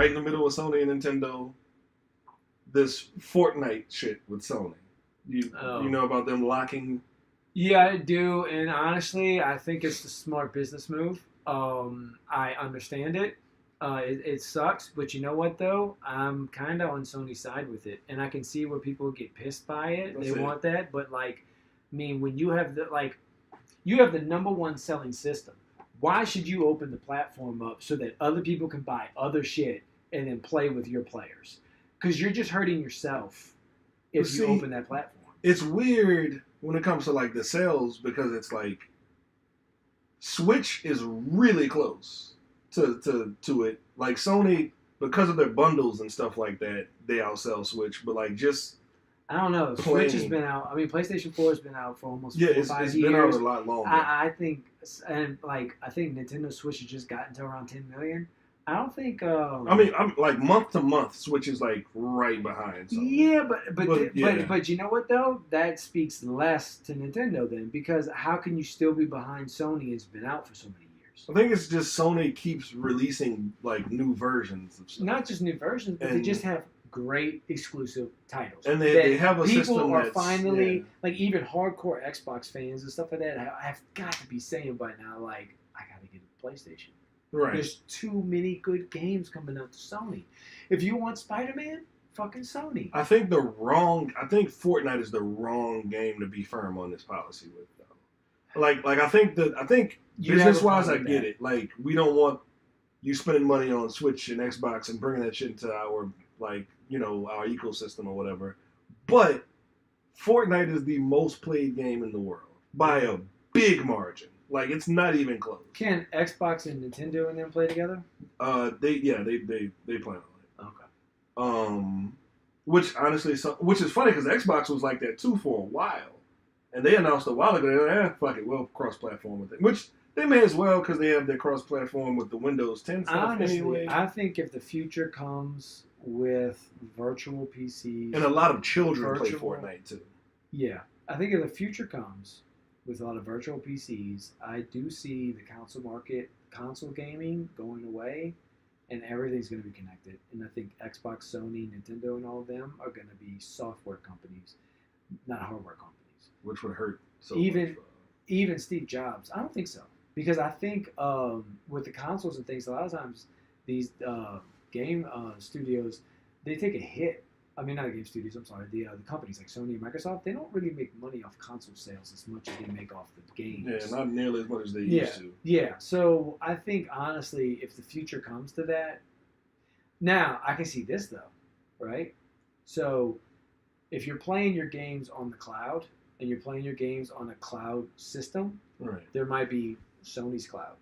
right in the middle of Sony and Nintendo, this Fortnite shit with Sony. You know about them locking? Yeah, I do, and honestly, I think it's the smart business move. I understand it. It sucks, but you know what though? I'm kind of on Sony's side with it, and I can see where people get pissed by it. They want that, but like, I mean, when you have you have the number one selling system. Why should you open the platform up so that other people can buy other shit and then play with your players? Because you're just hurting yourself if you open that platform. It's weird when it comes to like the sales because it's like Switch is really close to it. Like Sony, because of their bundles and stuff like that, they outsell Switch. But like just I don't know. Switch has been out. I mean, PlayStation 4 has been out for almost 4 or 5 years. It's been out a lot longer. I think, and like I think Nintendo Switch has just gotten to around 10 million. I don't think. I mean, I'm like month to month, Switch is like right behind. Sony. Yeah, but you know what though? That speaks less to Nintendo then, because how can you still be behind Sony? It's been out for so many years. I think it's just Sony keeps releasing like new versions of stuff. Not just new versions, but they just have great exclusive titles. And they have a system people are finally like even hardcore Xbox fans and stuff like that have got to be saying by now like I gotta get a PlayStation. Right. There's too many good games coming out to Sony. If you want Spider-Man, fucking Sony. I think Fortnite is the wrong game to be firm on this policy with though. Like I think business wise I get it. Like we don't want you spending money on Switch and Xbox and bringing that shit into our like, you know, our ecosystem or whatever. But Fortnite is the most played game in the world by a big margin. Like it's not even close. Can Xbox and Nintendo and them play together? They plan on it. Okay. Which honestly, which is funny because Xbox was like that too for a while, and they announced a while ago, fuck it, we'll cross-platform with it. Which they may as well because they have their cross-platform with the Windows 10 stuff honestly, anyway. I think if the future comes with virtual PCs, and a lot of children play Fortnite too. Yeah, I think if the future comes with a lot of virtual PCs, I do see the console gaming going away, and everything's going to be connected. And I think Xbox, Sony, Nintendo, and all of them are going to be software companies, not hardware companies. Which would hurt so much. Even Steve Jobs, I don't think so. Because I think with the consoles and things, a lot of times these game studios, they take a hit. I mean, not the game studios, I'm sorry. The companies like Sony and Microsoft, they don't really make money off console sales as much as they make off the games. Yeah, not nearly as much as they used to. Yeah, so I think, honestly, if the future comes to that... Now, I can see this, though, right? So, if you're playing your games on the cloud, and you're playing your games on a cloud system, right. There might be Sony's cloud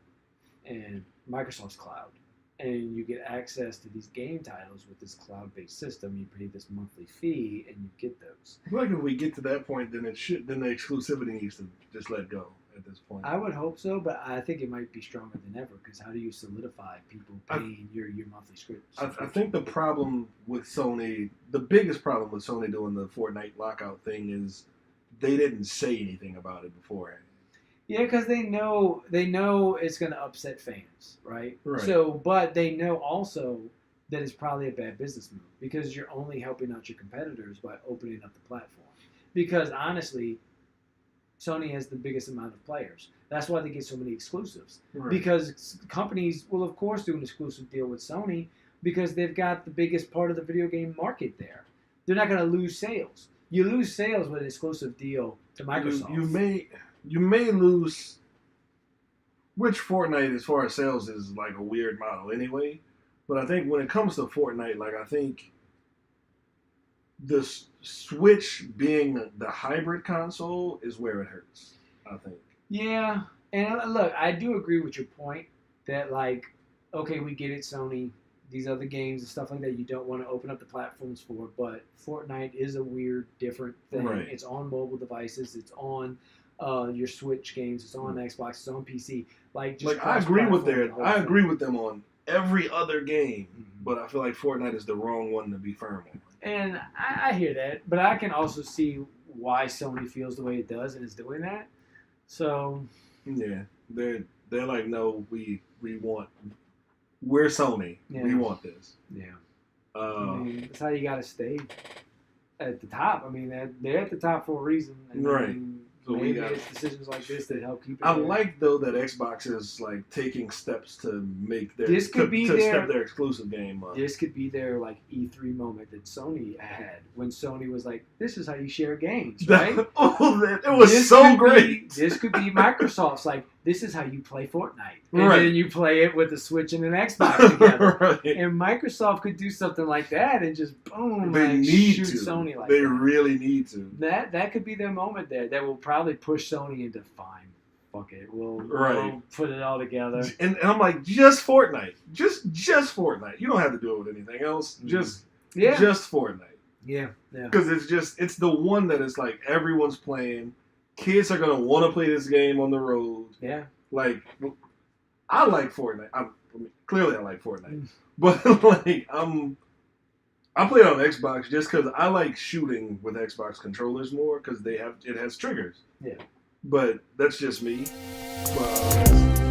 and Microsoft's cloud. And you get access to these game titles with this cloud-based system. You pay this monthly fee, and you get those. I feel like if we get to that point, then the exclusivity needs to just let go at this point. I would hope so, but I think it might be stronger than ever. Because how do you solidify people paying your monthly script? I think the problem with Sony, the biggest problem with Sony doing the Fortnite lockout thing is they didn't say anything about it beforehand. Yeah, because they know it's going to upset fans, right? Right. So, but they know also that it's probably a bad business move because you're only helping out your competitors by opening up the platform. Because honestly, Sony has the biggest amount of players. That's why they get so many exclusives. Right. Because companies will, of course, do an exclusive deal with Sony because they've got the biggest part of the video game market there. They're not going to lose sales. You lose sales with an exclusive deal to Microsoft. You may lose, which Fortnite as far as sales is like a weird model anyway. But I think when it comes to Fortnite, like I think the Switch being the hybrid console is where it hurts, I think. Yeah, and look, I do agree with your point that like, okay, we get it, Sony. These other games and stuff like that you don't want to open up the platforms for, but Fortnite is a weird, different thing. Right. It's on mobile devices. It's on your Switch games. It's on Xbox. It's on PC. Like I agree with them on every other game, but I feel like Fortnite is the wrong one to be firm on. And I hear that, but I can also see why Sony feels the way it does and is doing that. So yeah, they're like, no, we want we're Sony. Yeah. We want this. Yeah. I mean, that's how you got to stay at the top. I mean, they're at the top for a reason. And Right. I mean, So maybe it's decisions like this that help keep it I there. like though that Xbox is like taking steps to make their This could be to their- step their exclusive game up. This could be their like E3 moment that Sony had when Sony was like, "This is how you share games, right?" It was This so could great. This could be Microsoft's like, "This is how you play Fortnite," and Right. then you play it with the Switch and an Xbox together. Right. And Microsoft could do something like that and just boom, They like, need shoot to. Sony like They that. really need to. That could be their moment there. That will probably push Sony into fine. Fuck it, we'll put it all together. And I'm like, just Fortnite, just Fortnite. You don't have to do it with anything else. Just Fortnite. Yeah. Because it's the one that is like everyone's playing. Kids are gonna want to play this game on the road. Yeah. Like, I like Fortnite. Clearly I like Fortnite, but like I play it on Xbox just because I like shooting with Xbox controllers more because it has triggers. Yeah. But that's just me. But,